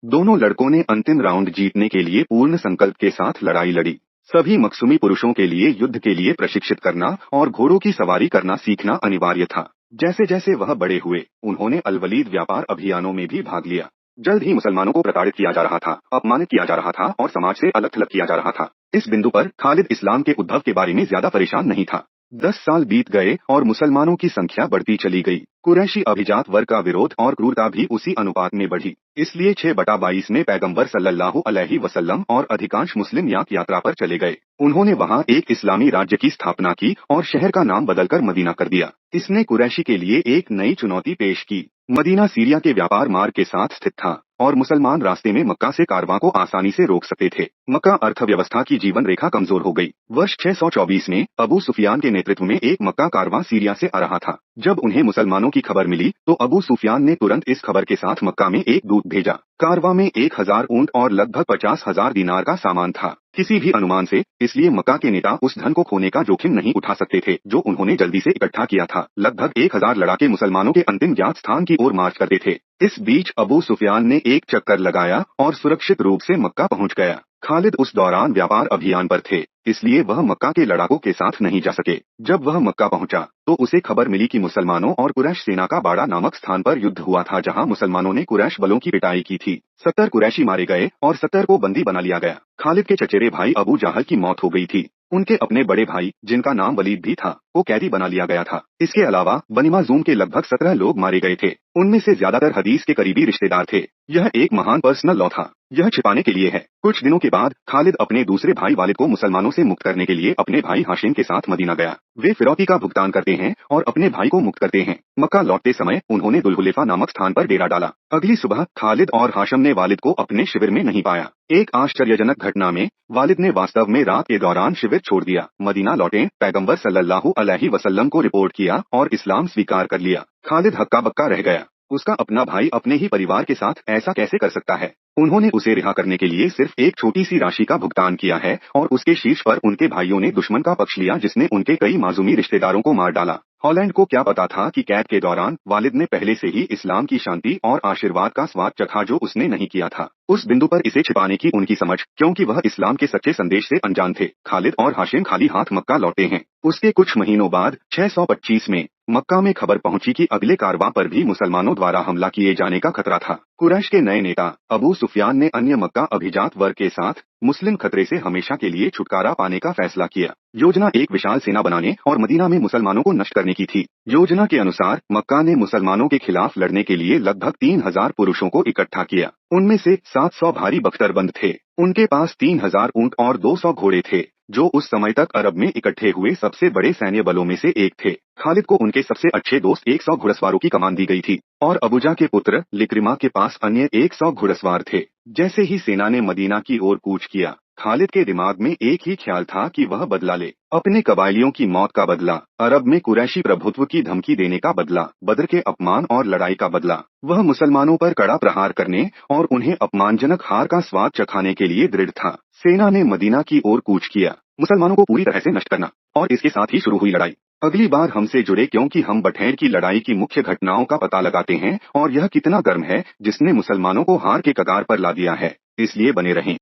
दोनों लड़कों ने अंतिम राउंड जीतने के लिए पूर्ण संकल्प के साथ लड़ाई लड़ी। सभी मकसूमी पुरुषों के लिए युद्ध के लिए प्रशिक्षित करना और घोड़ों की सवारी करना सीखना अनिवार्य था। जैसे जैसे वह बड़े हुए, उन्होंने अलवलीद व्यापार अभियानों में भी भाग लिया। जल्द ही मुसलमानों को प्रताड़ित किया जा रहा था, अपमानित किया जा रहा था और समाज से अलग थलग किया जा रहा था। इस बिंदु पर खालिद इस्लाम के उद्भव के बारे में ज्यादा परेशान नहीं था। 10 साल बीत गए और मुसलमानों की संख्या बढ़ती चली गई। कुरैशी अभिजात वर्ग का विरोध और क्रूरता भी उसी अनुपात में बढ़ी। इसलिए 6/22 में पैगंबर सल्लल्लाहु अलैहि वसल्लम और अधिकांश मुस्लिम यात्रा पर चले गए। उन्होंने वहां एक इस्लामी राज्य की स्थापना की और शहर का नाम बदलकर मदीना कर दिया। इसने कुरैशी के लिए एक नई चुनौती पेश की। मदीना सीरिया के व्यापार मार्ग के साथ स्थित था और मुसलमान रास्ते में मक्का से कारवां को आसानी से रोक सकते थे। मक्का अर्थव्यवस्था की जीवन रेखा कमजोर हो गई। वर्ष 624 में अबू सुफियान के नेतृत्व में एक मक्का कारवां सीरिया से आ रहा था। जब उन्हें मुसलमानों की खबर मिली तो अबू सुफियान ने तुरंत इस खबर के साथ मक्का में एक दूत भेजा। कारवां में 1000 ऊंट और लगभग 50,000 दीनार का सामान था। किसी भी अनुमान से, इसलिए मक्का के नेता उस धन को खोने का जोखिम नहीं उठा सकते थे जो उन्होंने जल्दी से इकट्ठा किया था। लगभग 1000 लड़ाके मुसलमानों के अंतिम ज्ञात स्थान की ओर मार्च करते थे। इस बीच अबू सुफियान ने एक चक्कर लगाया और सुरक्षित रूप से मक्का पहुंच गया। खालिद उस दौरान व्यापार अभियान पर थे, इसलिए वह मक्का के लड़ाकों के साथ नहीं जा सके। जब वह मक्का पहुंचा तो उसे खबर मिली कि मुसलमानों और कुरैश सेना का बाड़ा नामक स्थान पर युद्ध हुआ था, जहां मुसलमानों ने कुरैश बलों की पिटाई की थी। 70 कुरैशी मारे गए और 70 को बंदी बना लिया गया। खालिद के चचेरे भाई अबू जाहल की मौत हो गई थी। उनके अपने बड़े भाई, जिनका नाम वलीद भी था, को कैदी बना लिया गया था। इसके अलावा बनी मखज़ूम के लगभग 17 लोग मारे गए थे। उनमें से ज्यादातर हदीस के करीबी रिश्तेदार थे। यह एक महान पर्सनल लॉ था। यह छिपाने के लिए है। कुछ दिनों के बाद खालिद अपने दूसरे भाई वालिद को मुसलमानों से मुक्त करने के लिए अपने भाई हाशिम के साथ मदीना गया। वे फिरौती का भुगतान करते हैं और अपने भाई को मुक्त करते हैं। मक्का लौटते समय उन्होंने दुल्हुलेफा नामक स्थान पर डेरा डाला। अगली सुबह खालिद और हाशिम ने वालिद को अपने शिविर में नहीं पाया। एक आश्चर्यजनक घटना में वालिद ने वास्तव में रात के दौरान शिविर छोड़ दिया। मदीना लौटे, पैगंबर सल्लल्लाहु अलैहि वसल्लम को रिपोर्ट किया और इस्लाम स्वीकार कर लिया। खालिद हक्का बक्का रह गया। उसका अपना भाई अपने ही परिवार के साथ ऐसा कैसे कर सकता है। उन्होंने उसे रिहा करने के लिए सिर्फ एक छोटी सी राशि का भुगतान किया है और उसके शीर्ष पर उनके भाइयों ने दुश्मन का पक्ष लिया जिसने उनके कई मासूमी रिश्तेदारों को मार डाला। हॉलैंड को क्या पता था कि कैद के दौरान वालिद ने पहले से ही इस्लाम की शांति और आशीर्वाद का स्वाद चखा जो उसने नहीं किया था। उस बिंदु पर इसे छिपाने की उनकी समझ, क्योंकि वह इस्लाम के सच्चे संदेश से अनजान थे। खालिद और हाशिम खाली हाथ मक्का लौटे हैं। उसके कुछ महीनों बाद 625 में मक्का में खबर पहुंची कि अगले कारवां पर भी मुसलमानों द्वारा हमला किए जाने का खतरा था। कुरैश के नए नेता अबू सुफियान ने अन्य मक्का अभिजात वर्ग के साथ मुस्लिम खतरे से हमेशा के लिए छुटकारा पाने का फैसला किया। योजना एक विशाल सेना बनाने और मदीना में मुसलमानों को नष्ट करने की थी। योजना के अनुसार मक्का ने मुसलमानों के खिलाफ लड़ने के लिए लगभग 3000 पुरुषों को इकट्ठा किया। उनमें से 700 भारी बख्तरबंद थे। उनके पास 3000 ऊंट और 200 घोड़े थे, जो उस समय तक अरब में इकट्ठे हुए सबसे बड़े सैन्य बलों में से एक थे। खालिद को उनके सबसे अच्छे दोस्त 100 घुड़सवारों की कमान दी गई थी और अबूजा के पुत्र लिक्रिमा के पास अन्य 100 घुड़सवार थे। जैसे ही सेना ने मदीना की ओर कूच किया, खालिद के दिमाग में एक ही ख्याल था कि वह बदला ले। अपने कबायलियों की मौत का बदला, अरब में कुरैशी प्रभुत्व की धमकी देने का बदला, बद्र के अपमान और लड़ाई का बदला। वह मुसलमानों पर कड़ा प्रहार करने और उन्हें अपमानजनक हार का स्वाद चखाने के लिए दृढ़ था। सेना ने मदीना की ओर कूच किया, मुसलमानों को पूरी तरह से नष्ट करना, और इसके साथ ही शुरू हुई लड़ाई। अगली बार हमसे जुड़े, क्योंकि हम बठेर की लड़ाई की मुख्य घटनाओं का पता लगाते हैं और यह कितना गर्म है जिसने मुसलमानों को हार के कगार पर ला दिया है। इसलिए बने रहें।